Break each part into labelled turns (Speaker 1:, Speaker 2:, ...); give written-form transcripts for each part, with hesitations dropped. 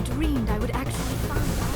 Speaker 1: dreamed I would actually find ours.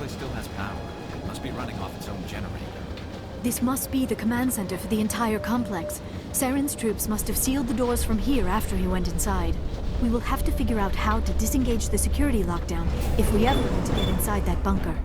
Speaker 2: convoy still has power. It must be running off its own generator.
Speaker 1: This must be the command center for the entire complex. Saren's troops must have sealed the doors from here after he went inside. We will have to figure out how to disengage the security lockdown if we ever want to get inside that bunker.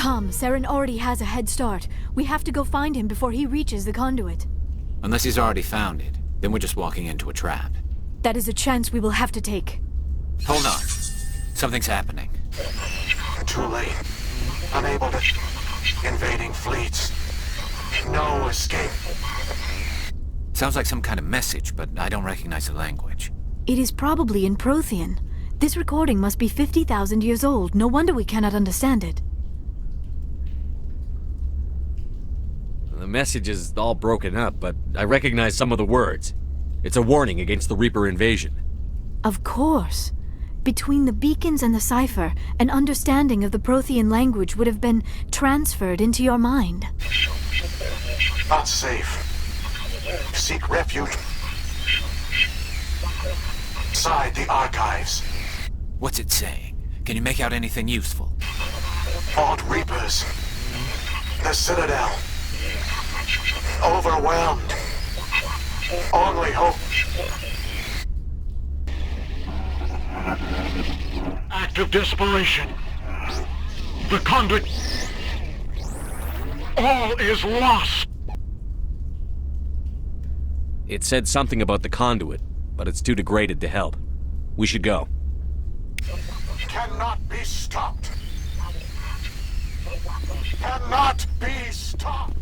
Speaker 1: Come, Saren already has a head start. We have to go find him before he reaches the conduit.
Speaker 2: Unless he's already found it, then we're just walking into a trap.
Speaker 1: That is a chance we will have to take.
Speaker 2: Hold on. Something's happening.
Speaker 3: Too late. Unable to... Invading fleets. No escape.
Speaker 2: Sounds like some kind of message, but I don't recognize the language.
Speaker 1: It is probably in Prothean. This recording must be 50,000 years old. No wonder we cannot understand it.
Speaker 4: The message is all broken up, but I recognize some of the words. It's a warning against the Reaper invasion.
Speaker 1: Of course. Between the beacons and the cipher, an understanding of the Prothean language would have been transferred into your mind.
Speaker 3: Not safe. Seek refuge inside the archives.
Speaker 2: What's it saying? Can you make out anything useful?
Speaker 3: Fought Reapers. The Citadel. Overwhelmed. Only hope.
Speaker 5: Act of desperation. The conduit. All is lost.
Speaker 4: It said something about the conduit, but it's too degraded to help. We should go.
Speaker 3: Cannot be stopped. Cannot be stopped.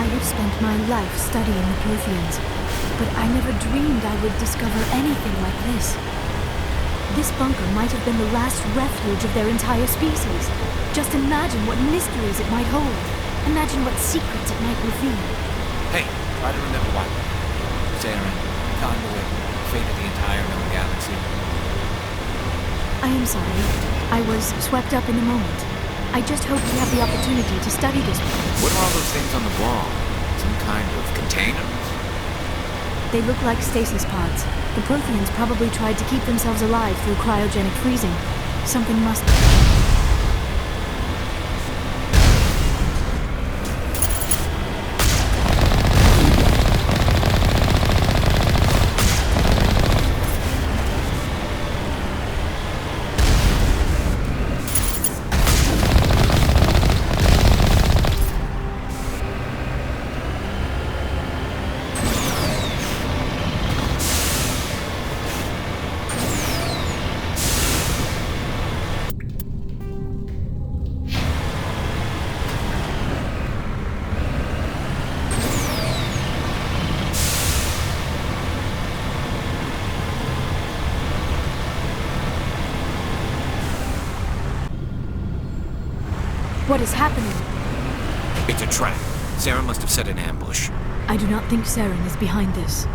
Speaker 1: I have spent my life studying the Protheans, but I never dreamed I would discover anything like this. This bunker might have been the last refuge of their entire species. Just imagine what mysteries it might hold. Imagine what secrets it might reveal.
Speaker 2: Hey, try to remember why. Saren, conduit, fate of the entire known galaxy.
Speaker 1: I am sorry. I was swept up in the moment. I just hoped we have the opportunity to study this.
Speaker 2: What are all those things on the wall? Some kind of containers?
Speaker 1: They look like stasis pods. The Protheans probably tried to keep themselves alive through cryogenic freezing. Something must... What is happening?
Speaker 2: It's a trap. Saren must have set an ambush.
Speaker 1: I do not think Saren is behind this.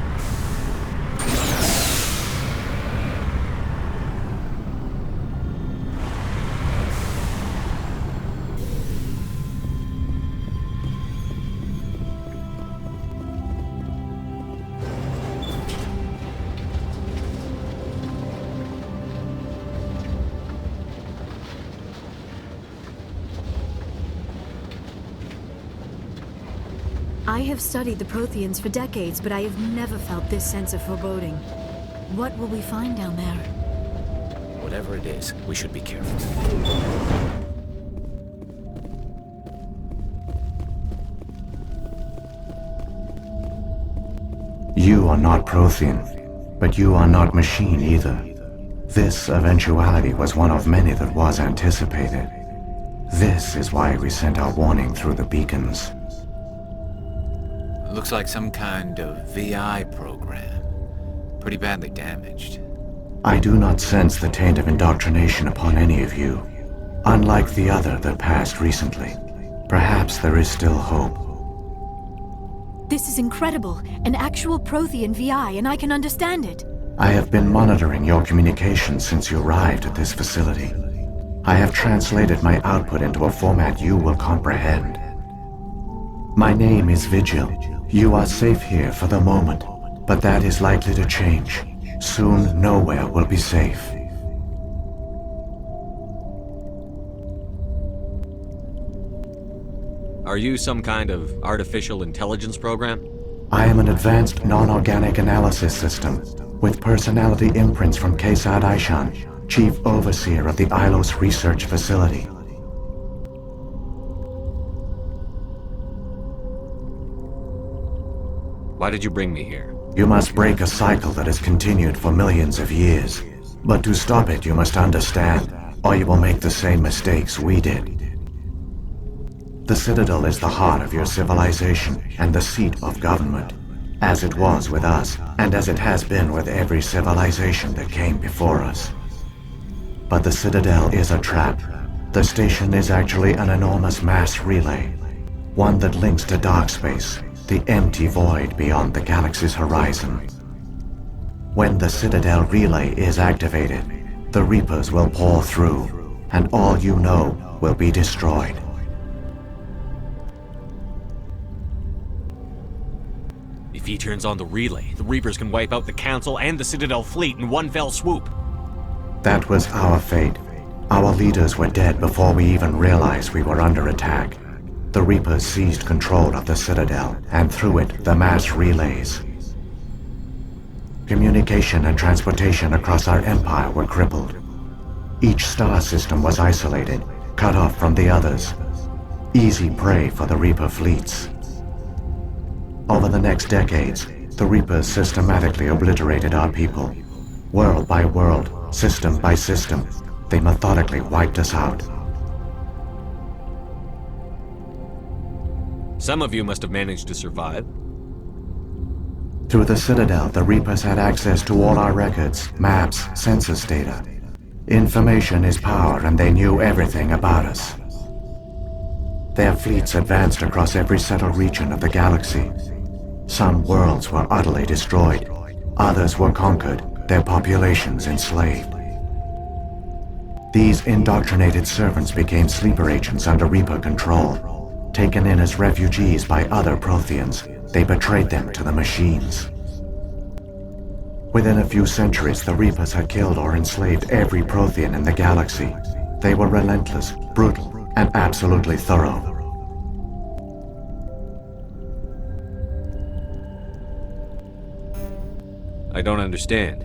Speaker 1: I have studied the Protheans for decades, but I have never felt this sense of foreboding. What will we find down there?
Speaker 2: Whatever it is, we should be careful.
Speaker 6: You are not Prothean, but you are not machine either. This eventuality was one of many that was anticipated. This is why we sent our warning through the beacons.
Speaker 2: Looks like some kind of VI program. Pretty badly damaged.
Speaker 6: I do not sense the taint of indoctrination upon any of you, unlike the other that passed recently. Perhaps there is still hope.
Speaker 1: This is incredible. An actual Prothean VI, and I can understand it.
Speaker 6: I have been monitoring your communications since you arrived at this facility. I have translated my output into a format you will comprehend. My name is Vigil. You are safe here for the moment, but that is likely to change. Soon, nowhere will be safe.
Speaker 4: Are you some kind of artificial intelligence program?
Speaker 6: I am an advanced non-organic analysis system, with personality imprints from Kesad Aishan, Chief Overseer of the Ilos Research Facility.
Speaker 4: Why did you bring me here?
Speaker 6: You must break a cycle that has continued for millions of years. But to stop it, you must understand, or you will make the same mistakes we did. The Citadel is the heart of your civilization and the seat of government, as it was with us, and as it has been with every civilization that came before us. But the Citadel is a trap. The station is actually an enormous mass relay, one that links to dark space, the empty void beyond the galaxy's horizon. When the Citadel relay is activated, the Reapers will pour through, and all you know will be destroyed.
Speaker 4: If he turns on the relay, the Reapers can wipe out the Council and the Citadel fleet in one fell swoop.
Speaker 6: That was our fate. Our leaders were dead before we even realized we were under attack. The Reapers seized control of the Citadel, and through it, the mass relays. Communication and transportation across our empire were crippled. Each star system was isolated, cut off from the others. Easy prey for the Reaper fleets. Over the next decades, the Reapers systematically obliterated our people. World by world, system by system, they methodically wiped us out.
Speaker 4: Some of you must have managed to survive.
Speaker 6: Through the Citadel, the Reapers had access to all our records, maps, census data. Information is power, and they knew everything about us. Their fleets advanced across every settled region of the galaxy. Some worlds were utterly destroyed. Others were conquered, their populations enslaved. These indoctrinated servants became sleeper agents under Reaper control. Taken in as refugees by other Protheans, they betrayed them to the machines. Within a few centuries, the Reapers had killed or enslaved every Prothean in the galaxy. They were relentless, brutal, and absolutely thorough.
Speaker 4: I don't understand.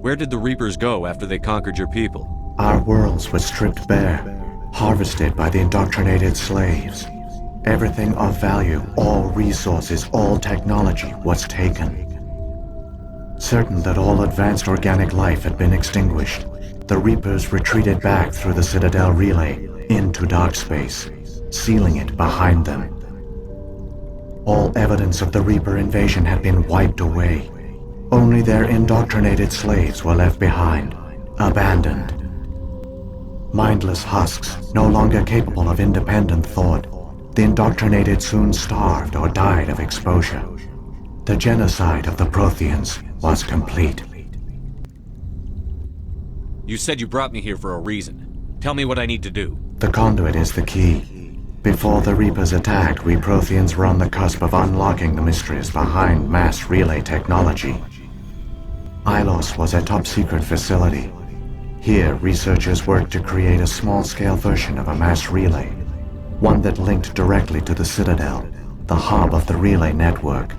Speaker 4: Where did the Reapers go after they conquered your people?
Speaker 6: Our worlds were stripped bare, harvested by the indoctrinated slaves. Everything of value, all resources, all technology was taken. Certain that all advanced organic life had been extinguished, the Reapers retreated back through the Citadel relay into dark space, sealing it behind them. All evidence of the Reaper invasion had been wiped away. Only their indoctrinated slaves were left behind, abandoned. Mindless husks, no longer capable of independent thought, the indoctrinated soon starved or died of exposure. The genocide of the Protheans was complete.
Speaker 4: You said you brought me here for a reason. Tell me what I need to do.
Speaker 6: The conduit is the key. Before the Reapers attacked, we Protheans were on the cusp of unlocking the mysteries behind mass relay technology. Ilos was a top-secret facility. Here, researchers worked to create a small-scale version of a mass relay, one that linked directly to the Citadel, the hub of the relay network.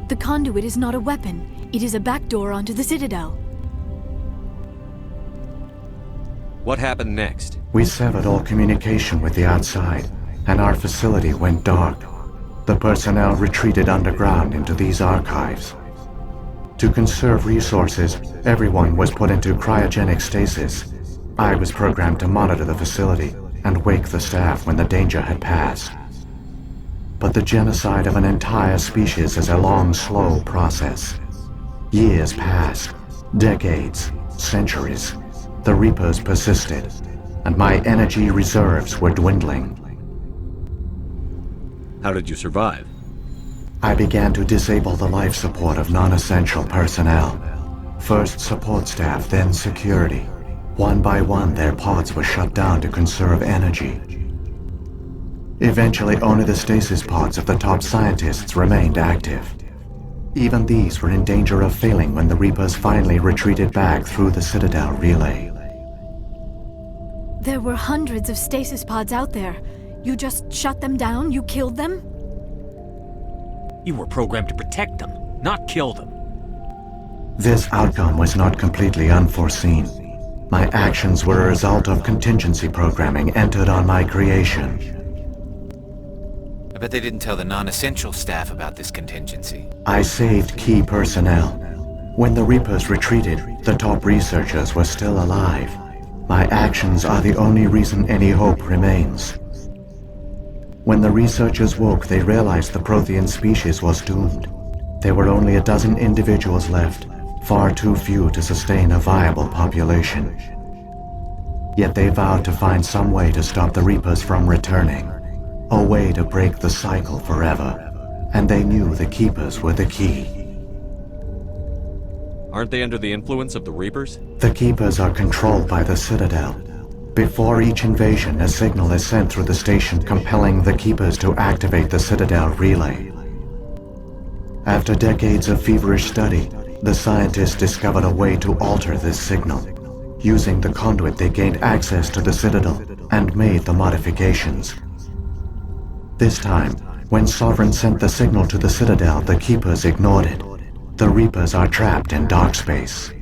Speaker 1: The conduit is not a weapon. It is a backdoor onto the Citadel.
Speaker 4: What happened next?
Speaker 6: We severed all communication with the outside, and our facility went dark. The personnel retreated underground into these archives. To conserve resources, everyone was put into cryogenic stasis. I was programmed to monitor the facility and wake the staff when the danger had passed. But the genocide of an entire species is a long, slow process. Years passed, decades, centuries. The Reapers persisted, and my energy reserves were dwindling.
Speaker 4: How did you survive?
Speaker 6: I began to disable the life support of non-essential personnel. First support staff, then security. One by one, their pods were shut down to conserve energy. Eventually, only the stasis pods of the top scientists remained active. Even these were in danger of failing when the Reapers finally retreated back through the Citadel relay.
Speaker 1: There were hundreds of stasis pods out there. You just shut them down? You killed them?
Speaker 4: You were programmed to protect them, not kill them.
Speaker 6: This outcome was not completely unforeseen. My actions were a result of contingency programming entered on my creation.
Speaker 2: I bet they didn't tell the non-essential staff about this contingency.
Speaker 6: I saved key personnel. When the Reapers retreated, the top researchers were still alive. My actions are the only reason any hope remains. When the researchers woke, they realized the Prothean species was doomed. There were only a dozen individuals left, far too few to sustain a viable population. Yet they vowed to find some way to stop the Reapers from returning, a way to break the cycle forever, and they knew the Keepers were the key.
Speaker 4: Aren't they under the influence of the Reapers?
Speaker 6: The Keepers are controlled by the Citadel. Before each invasion, a signal is sent through the station compelling the Keepers to activate the Citadel relay. After decades of feverish study, the scientists discovered a way to alter this signal. Using the conduit, they gained access to the Citadel and made the modifications. This time, when Sovereign sent the signal to the Citadel, the Keepers ignored it. The Reapers are trapped in dark space.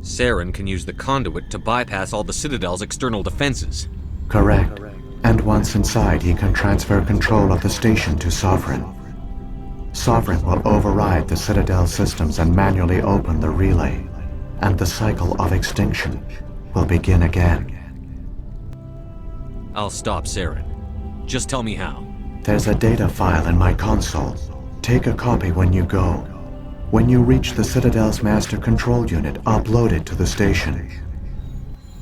Speaker 4: Saren can use the conduit to bypass all the Citadel's external defenses.
Speaker 6: Correct. And once inside, he can transfer control of the station to Sovereign. Sovereign will override the Citadel systems and manually open the relay, and the cycle of extinction will begin again.
Speaker 4: I'll stop Saren. Just tell me how.
Speaker 6: There's a data file in my console. Take a copy when you go. When you reach the Citadel's master control unit, upload it to the station.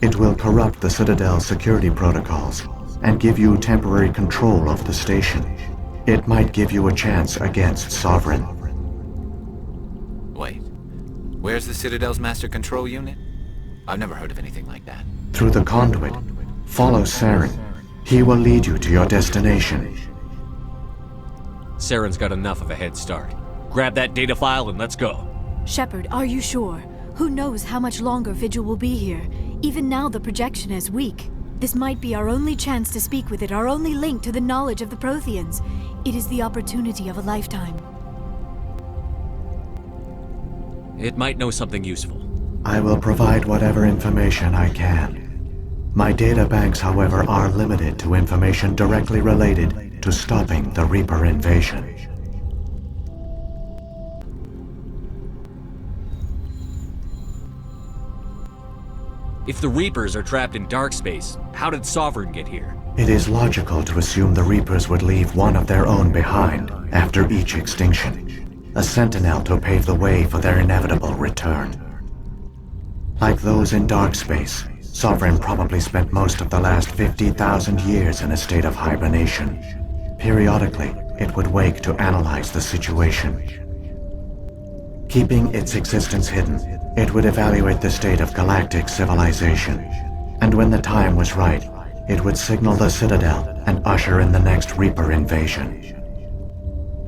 Speaker 6: It will corrupt the Citadel's security protocols and give you temporary control of the station. It might give you a chance against Sovereign.
Speaker 2: Wait. Where's the Citadel's master control unit? I've never heard of anything like that.
Speaker 6: Through the conduit, follow Saren. He will lead you to your destination.
Speaker 4: Saren's got enough of a head start. Grab that data file and let's go.
Speaker 1: Shepard, are you sure? Who knows how much longer Vigil will be here? Even now the projection is weak. This might be our only chance to speak with it, our only link to the knowledge of the Protheans. It is the opportunity of a lifetime.
Speaker 4: It might know something useful.
Speaker 6: I will provide whatever information I can. My data banks, however, are limited to information directly related to stopping the Reaper invasion.
Speaker 4: If the Reapers are trapped in dark space, how did Sovereign get here?
Speaker 6: It is logical to assume the Reapers would leave one of their own behind after each extinction. A sentinel to pave the way for their inevitable return. Like those in dark space, Sovereign probably spent most of the last 50,000 years in a state of hibernation. Periodically, it would wake to analyze the situation. Keeping its existence hidden, it would evaluate the state of galactic civilization. And when the time was right, it would signal the Citadel and usher in the next Reaper invasion.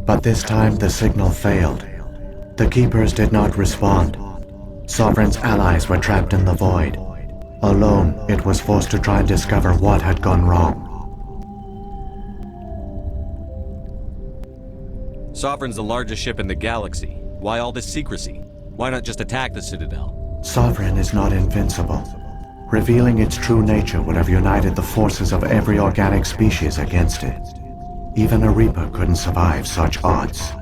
Speaker 6: But this time the signal failed. The Keepers did not respond. Sovereign's allies were trapped in the void. Alone, it was forced to try and discover what had gone wrong.
Speaker 4: Sovereign's the largest ship in the galaxy. Why all this secrecy? Why not just attack the Citadel?
Speaker 6: Sovereign is not invincible. Revealing its true nature would have united the forces of every organic species against it. Even a Reaper couldn't survive such odds.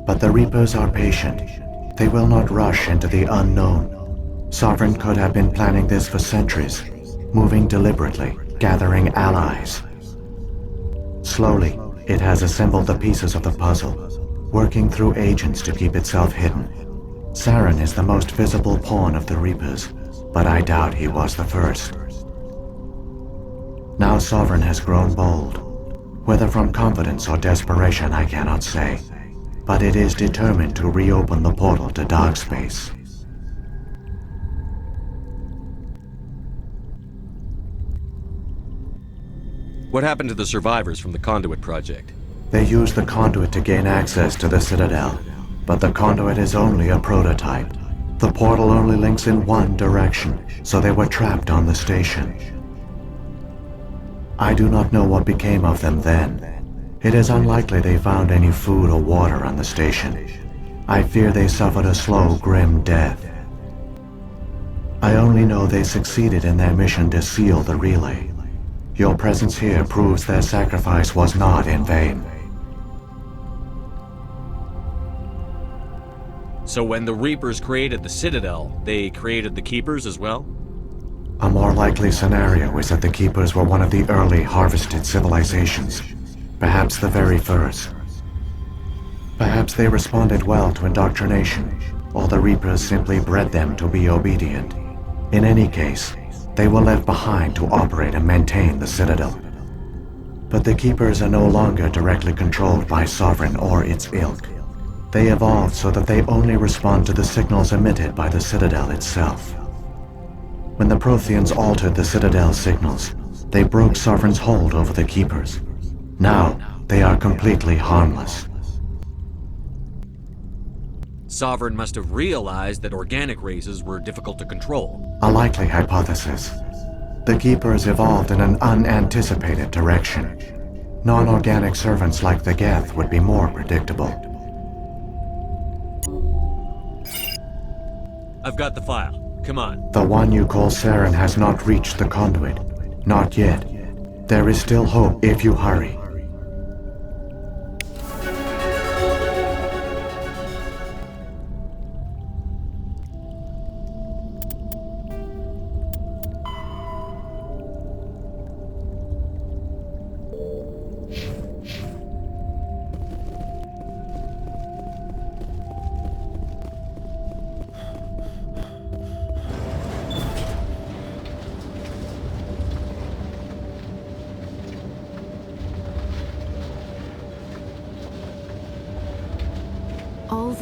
Speaker 6: But the Reapers are patient. They will not rush into the unknown. Sovereign could have been planning this for centuries, moving deliberately, gathering allies. Slowly, it has assembled the pieces of the puzzle, working through agents to keep itself hidden. Saren is the most visible pawn of the Reapers, but I doubt he was the first. Now Sovereign has grown bold. Whether from confidence or desperation, I cannot say. But it is determined to reopen the portal to dark space.
Speaker 4: What happened to the survivors from the Conduit project?
Speaker 6: They used the conduit to gain access to the Citadel, but the conduit is only a prototype. The portal only links in one direction, so they were trapped on the station. I do not know what became of them then. It is unlikely they found any food or water on the station. I fear they suffered a slow, grim death. I only know they succeeded in their mission to seal the relay. Your presence here proves their sacrifice was not in vain.
Speaker 4: So when the Reapers created the Citadel, they created the Keepers as well?
Speaker 6: A more likely scenario is that the Keepers were one of the early harvested civilizations, perhaps the very first. Perhaps they responded well to indoctrination, or the Reapers simply bred them to be obedient. In any case, they were left behind to operate and maintain the Citadel. But the Keepers are no longer directly controlled by Sovereign or its ilk. They evolved so that they only respond to the signals emitted by the Citadel itself. When the Protheans altered the Citadel's signals, they broke Sovereign's hold over the Keepers. Now, they are completely harmless.
Speaker 4: Sovereign must have realized that organic races were difficult to control.
Speaker 6: A likely hypothesis. The Keepers evolved in an unanticipated direction. Non-organic servants like the Geth would be more predictable.
Speaker 4: I've got the file. Come on.
Speaker 6: The one you call Saren has not reached the conduit. Not yet. There is still hope if you hurry.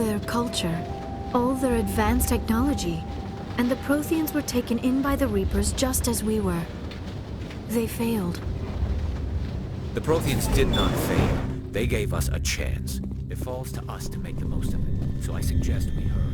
Speaker 1: their culture, all their advanced technology, and the Protheans were taken in by the Reapers just as we were. They failed.
Speaker 2: The Protheans did not fail. They gave us a chance. It falls to us to make the most of it. So I suggest we hurry.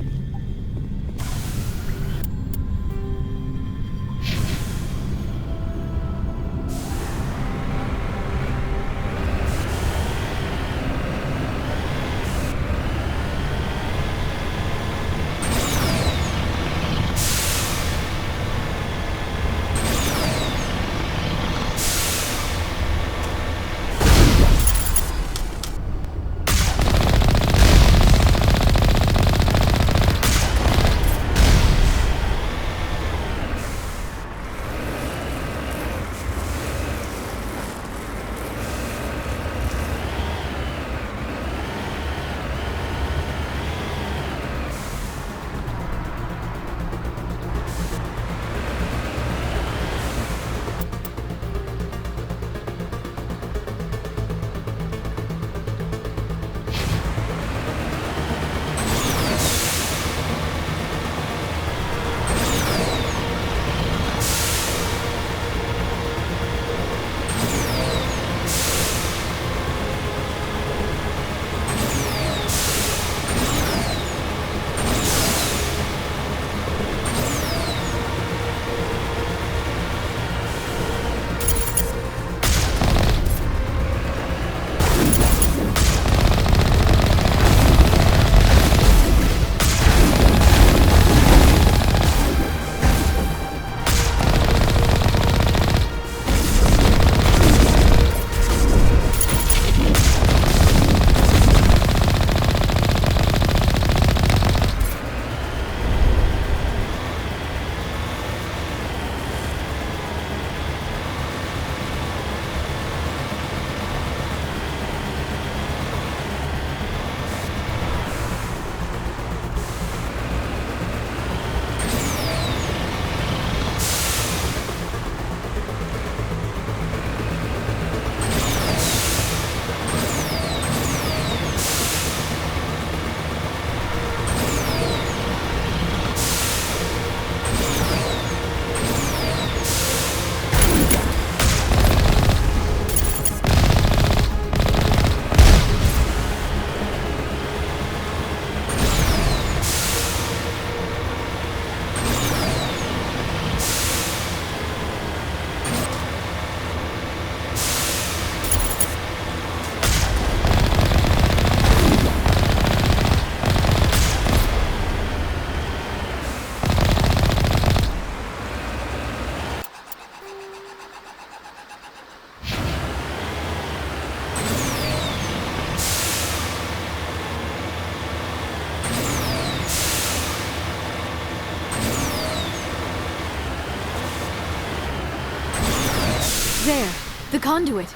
Speaker 1: There, the conduit.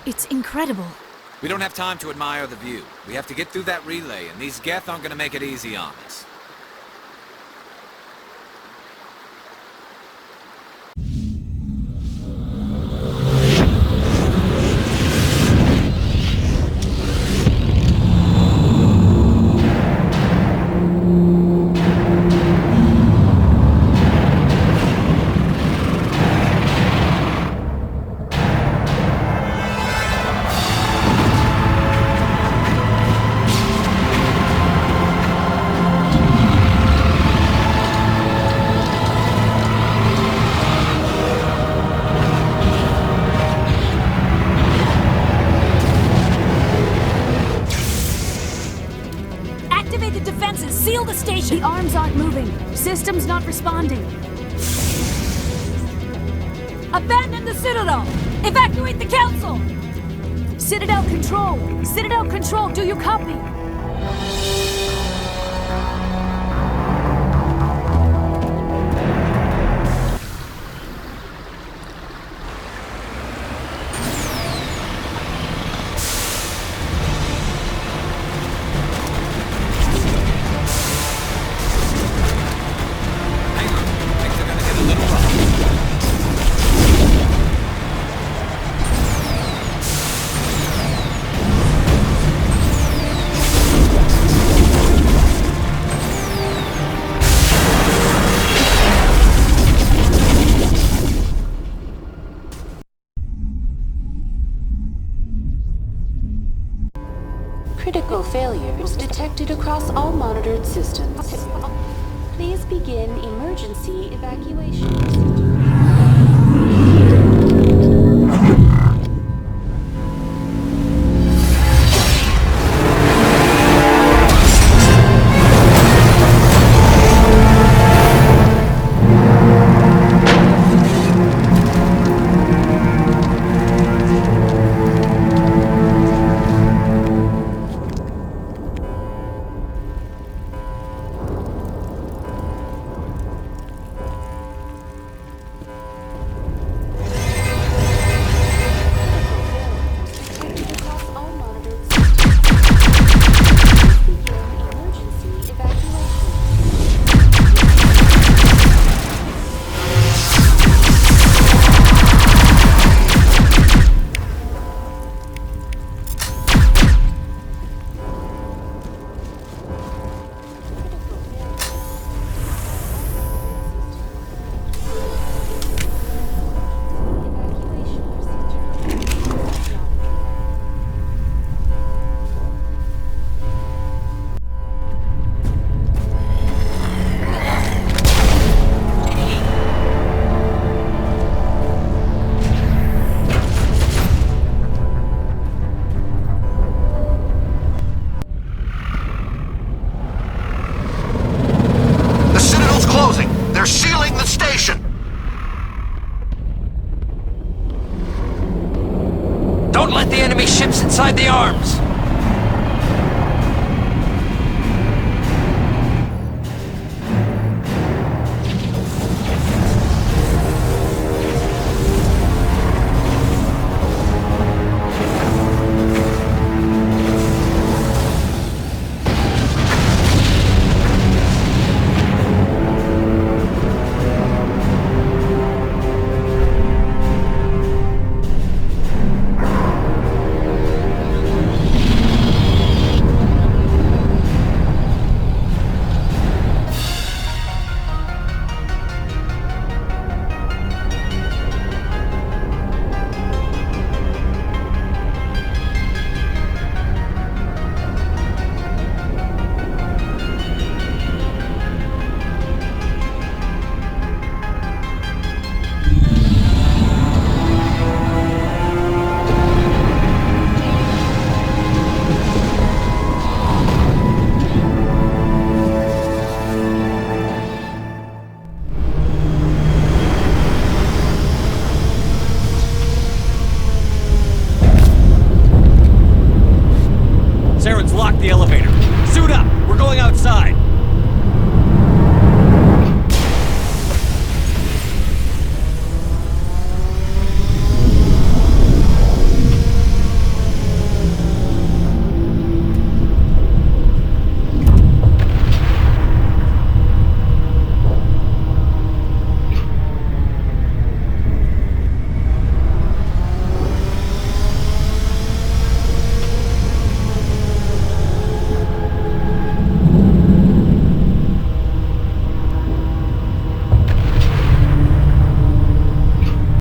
Speaker 1: It's incredible.
Speaker 2: We don't have time to admire the view. We have to get through that relay, and these Geth aren't gonna make it easy on us.
Speaker 1: Seal the station! The arms aren't moving. System's not responding.
Speaker 7: Abandon the Citadel! Evacuate the Council!
Speaker 1: Citadel Control! Citadel Control, do you copy?
Speaker 8: Alert systems. Please begin emergency evacuation.